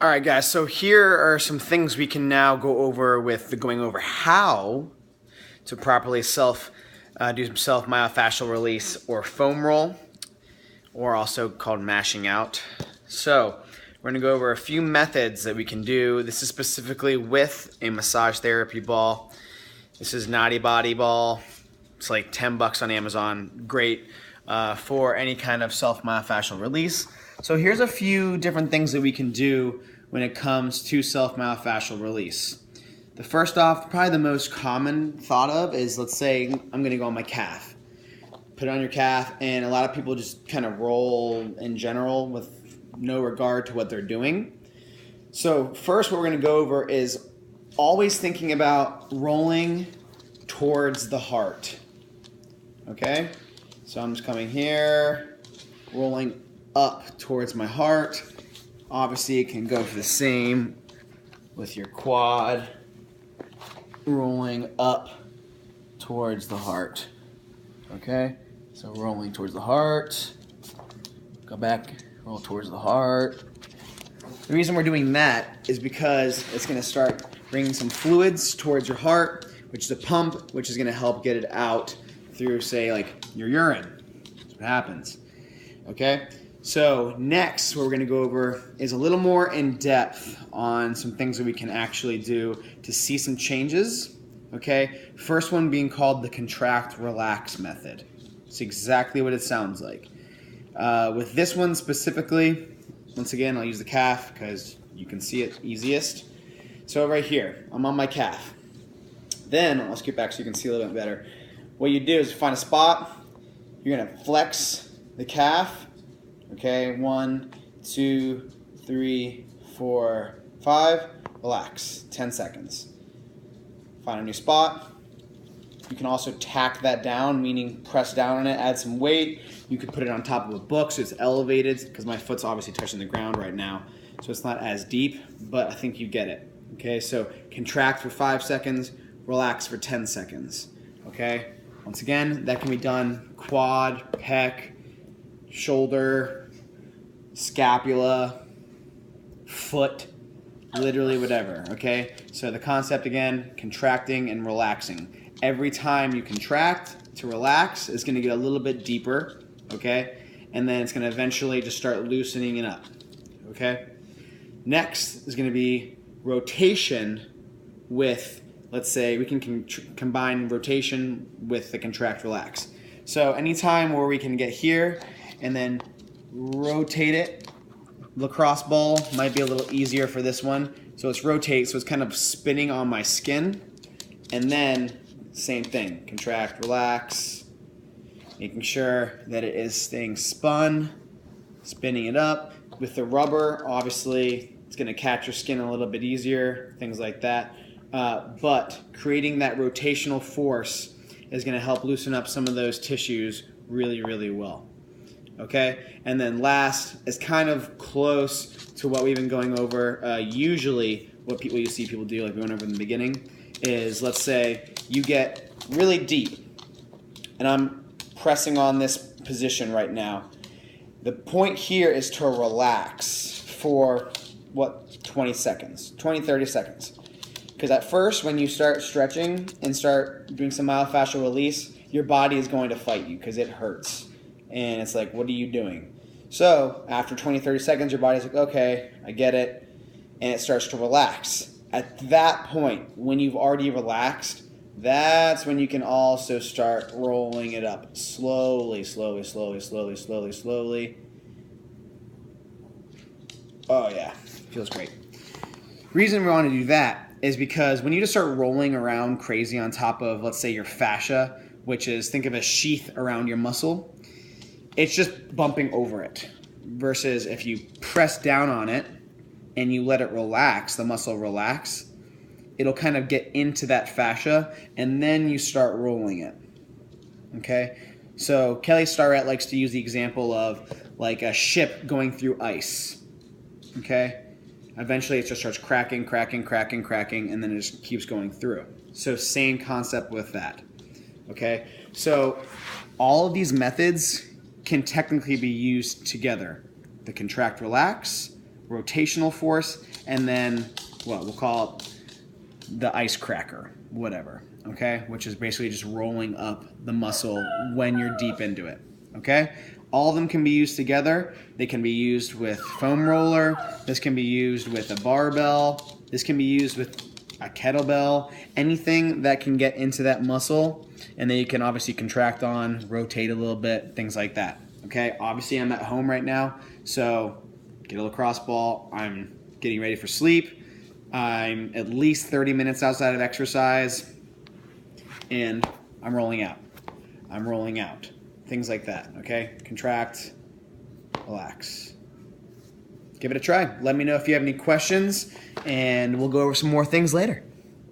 All right, guys, so here are some things we can now go over with going over how to properly do some self myofascial release or foam roll, or also called mashing out. So we're going to go over a few methods that we can do. This is specifically with a massage therapy ball. This is Naughty Body ball. It's like 10 bucks on Amazon. Great for any kind of self myofascial release. So here's a few different things that we can do when it comes to self myofascial release. The first off, probably the most common thought of is, let's say I'm going to go on my calf. Put it on your calf, and a lot of people just kind of roll in general with no regard to what they're doing. So first, what we're going to go over is always thinking about rolling towards the heart. Okay? So I'm just coming here, rolling up towards my heart. Obviously, it can go for the same with your quad, rolling up towards the heart. Okay? So rolling towards the heart, go back, roll towards the heart. The reason we're doing that is because it's going to start bringing some fluids towards your heart, which is a pump, which is going to help get it out through, say, like your urine. That's what happens. Okay? So next, what we're going to go over is a little more in depth on some things that we can actually do to see some changes. Okay? First one being called the contract relax method. It's exactly what it sounds like. With this one specifically, once again, I'll use the calf because you can see it easiest. So right here, I'm on my calf. Then, I'll scoot back so you can see a little bit better. What you do is find a spot. You're going to flex the calf. Okay, 1, 2, 3, 4, 5. Relax, 10 seconds. Find a new spot. You can also tack that down, meaning press down on it, add some weight. You could put it on top of a book so it's elevated, because my foot's obviously touching the ground right now, so it's not as deep, but I think you get it. Okay, so contract for 5 seconds, relax for 10 seconds. Okay, once again, that can be done quad, pec, shoulder, scapula, foot, literally whatever. Okay, so the concept again, contracting and relaxing. Every time you contract to relax, it's going to get a little bit deeper, okay? And then it's going to eventually just start loosening it up, okay? Next is going to be rotation with, let's say, we can combine rotation with the contract relax. So anytime where we can get here and then rotate it, lacrosse ball might be a little easier for this one. So let's rotate, so it's kind of spinning on my skin, and then same thing, contract, relax, making sure that it is staying spun, spinning it up. With the rubber, obviously, it's going to catch your skin a little bit easier, things like that. But creating that rotational force is going to help loosen up some of those tissues really, really well. Okay? And then last is kind of close to what we've been going over. Usually, what you see people do, like we went over in the beginning, is, let's say you get really deep, and I'm pressing on this position right now. The point here is to relax for, 20 seconds, 20, 30 seconds. Because at first, when you start stretching and start doing some myofascial release, your body is going to fight you because it hurts. And it's like, what are you doing? So after 20, 30 seconds, your body's like, okay, I get it. And it starts to relax. At that point, when you've already relaxed, that's when you can also start rolling it up slowly, slowly, slowly, slowly, slowly, slowly. Oh yeah, feels great. Reason we want to do that is because when you just start rolling around crazy on top of, let's say, your fascia, which is, think of a sheath around your muscle, it's just bumping over it. Versus if you press down on it and you let it relax, the muscle relax, it'll kind of get into that fascia, and then you start rolling it. Okay? So Kelly Starrett likes to use the example of like a ship going through ice. Okay? Eventually it just starts cracking, cracking, cracking, cracking, and then it just keeps going through. So same concept with that. Okay? So all of these methods can technically be used together. The contract relax rotational force, and then what we'll call it the ice cracker, whatever, okay? Which is basically just rolling up the muscle when you're deep into it, okay? All of them can be used together. They can be used with foam roller. This can be used with a barbell. This can be used with a kettlebell, anything that can get into that muscle, and then you can obviously contract on, rotate a little bit, things like that, okay? Obviously, I'm at home right now, so get a lacrosse ball. I'm getting ready for sleep. I'm at least 30 minutes outside of exercise, and I'm rolling out. I'm rolling out. Things like that, okay? Contract, relax. Give it a try. Let me know if you have any questions, and we'll go over some more things later.